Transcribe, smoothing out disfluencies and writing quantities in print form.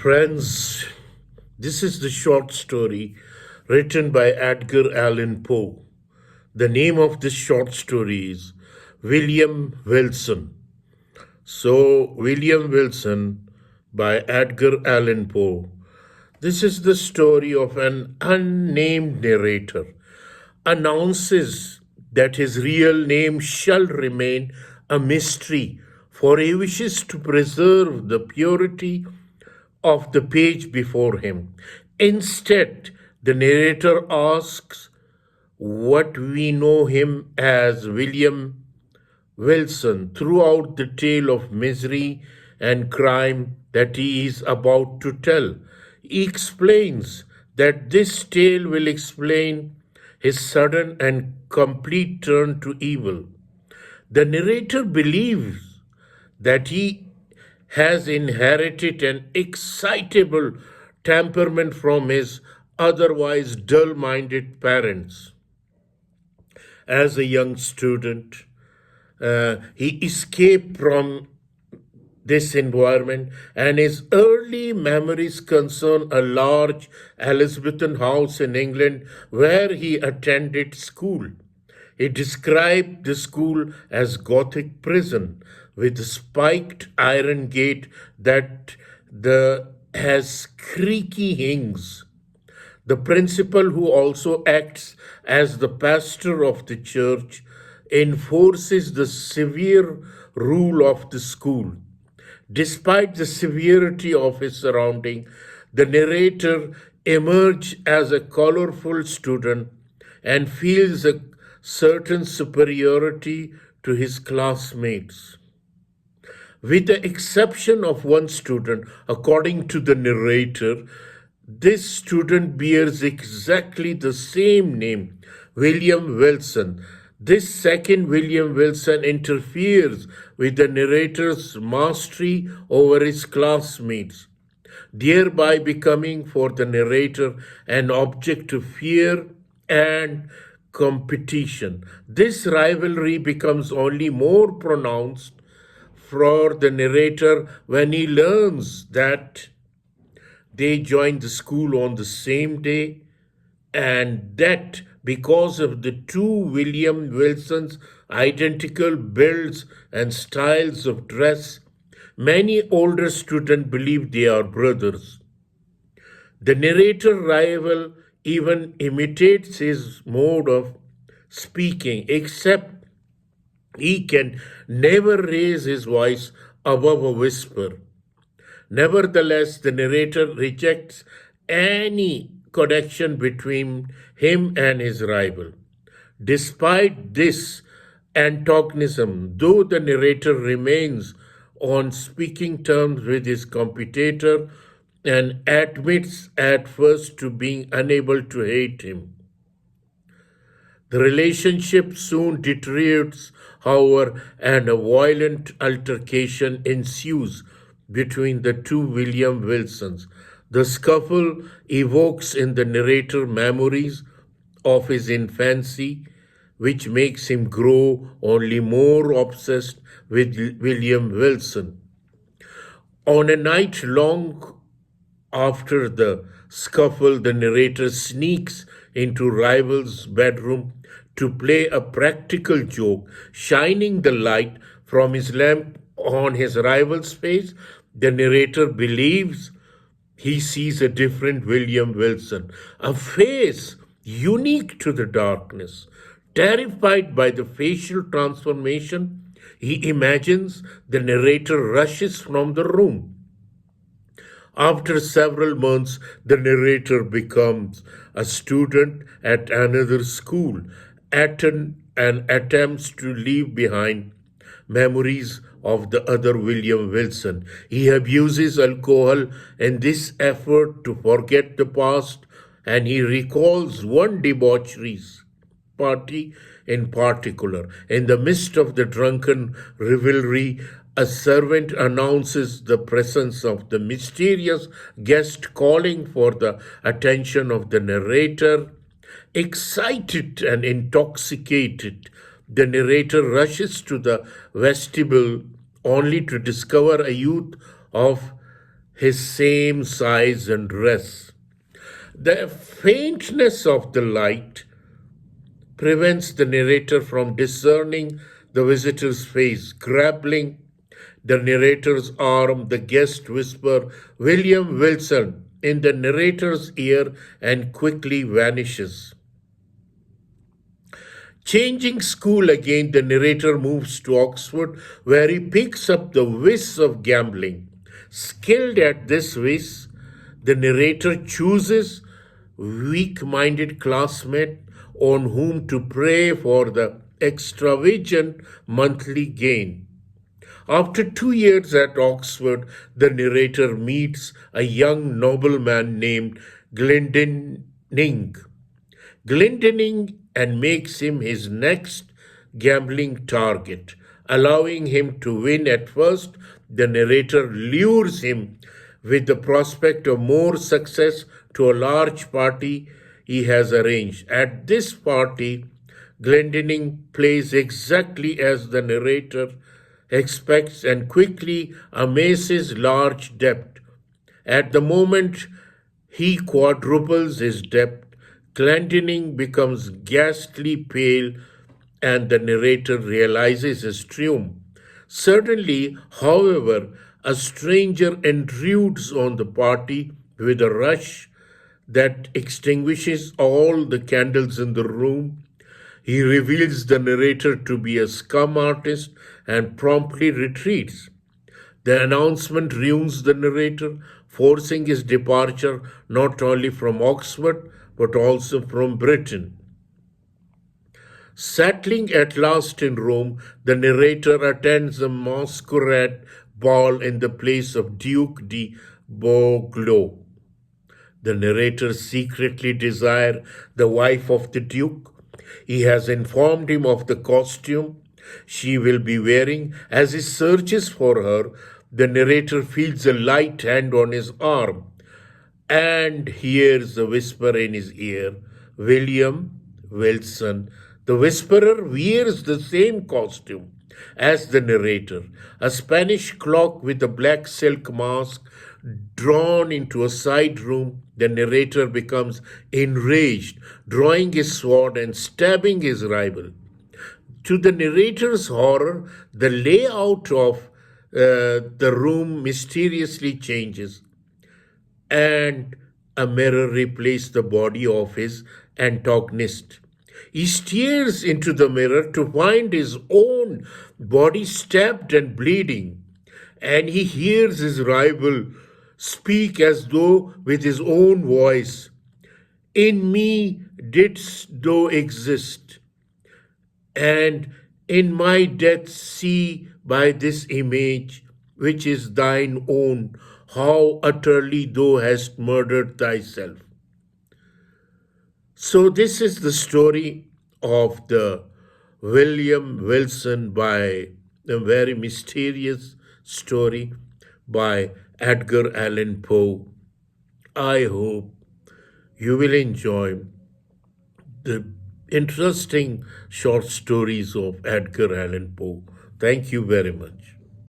Friends, this is the short story written by Edgar Allan Poe. The name of this short story is Wilson. So, Wilson by Edgar Allan Poe. This is the story of an unnamed narrator. Announces that his real name shall remain a mystery, for he wishes to preserve the purity of the page before him. Instead, the narrator asks what we know him as Wilson throughout the tale of misery and crime that he is about to tell. He explains that this tale will explain his sudden and complete turn to evil. The narrator believes that he has inherited an excitable temperament from his otherwise dull minded parents. As a young student, he escaped from this environment, and his early memories concern a large Elizabethan house in England where he attended school. He described the school as Gothic prison with a spiked iron gate that has creaky hinges. The principal, who also acts as the pastor of the church, enforces the severe rule of the school. Despite the severity of his surrounding, the narrator emerges as a colorful student and feels a certain superiority to his classmates. With the exception of one student, according to the narrator, this student bears exactly the same name, Wilson. This second Wilson interferes with the narrator's mastery over his classmates, thereby becoming for the narrator an object of fear and competition. This rivalry becomes only more pronounced for the narrator when he learns that they joined the school on the same day, and that because of the two Wilsons' identical builds and styles of dress, many older students believe they are brothers. The narrator rival even imitates his mode of speaking, except he can never raise his voice above a whisper. Nevertheless, the narrator rejects any connection between him and his rival. Despite this antagonism, though the narrator remains on speaking terms with his competitor and admits at first to being unable to hate him. The relationship soon deteriorates, however, and a violent altercation ensues between the two Wilsons. The scuffle evokes in the narrator memories of his infancy, which makes him grow only more obsessed with Wilson. On a night long after the scuffle, the narrator sneaks into rival's bedroom to play a practical joke, shining the light from his lamp on his rival's face. The narrator believes he sees a different Wilson, a face unique to the darkness. Terrified by the facial transformation, he imagines the narrator rushes from the room. After several months, the narrator becomes a student at another school and attempts to leave behind memories of the other Wilson. He abuses alcohol in this effort to forget the past, and he recalls one debauchery party in particular. In the midst of the drunken revelry, a servant announces the presence of the mysterious guest, calling for the attention of the narrator. Excited and intoxicated, the narrator rushes to the vestibule only to discover a youth of his same size and dress. The faintness of the light prevents the narrator from discerning the visitor's face. Grabbing the narrator's arm, the guest whisper, "William Wilson," in the narrator's ear and quickly vanishes. Changing school again, the narrator moves to Oxford, where he picks up the whiz of gambling. Skilled at this whiz, the narrator chooses weak-minded classmate on whom to prey for the extravagant monthly gain. After 2 years at Oxford, the narrator meets a young nobleman named Glendinning. Glendinning and makes him his next gambling target. Allowing him to win at first, the narrator lures him with the prospect of more success to a large party he has arranged. At this party, Glendinning plays exactly as the narrator expects and quickly amasses large debt. At the moment he quadruples his debt, Glendinning becomes ghastly pale and the narrator realizes his triumph. Suddenly, however, a stranger intrudes on the party with a rush that extinguishes all the candles in the room. He reveals the narrator to be a scum artist and promptly retreats. The announcement ruins the narrator, forcing his departure not only from Oxford but also from Britain. Settling at last in Rome, the narrator attends a masquerade ball in the place of Duke de Bordeaux. The narrator secretly desires the wife of the Duke. He has informed him of the costume she will be wearing. As he searches for her, the narrator feels a light hand on his arm and hears a whisper in his ear, "William Wilson." The whisperer wears the same costume as the narrator, a Spanish cloak with a black silk mask drawn into a side room. The narrator becomes enraged, drawing his sword and stabbing his rival. To the narrator's horror, the layout of the room mysteriously changes, and a mirror replaced the body of his antagonist. He stares into the mirror to find his own body stabbed and bleeding, and he hears his rival speak as though with his own voice, "In me didst thou exist, and in my death see by this image, which is thine own, how utterly thou hast murdered thyself." So, this is the story of the William Wilson, by a very mysterious story by Edgar Allan Poe. I hope you will enjoy the interesting short stories of Edgar Allan Poe. Thank you very much.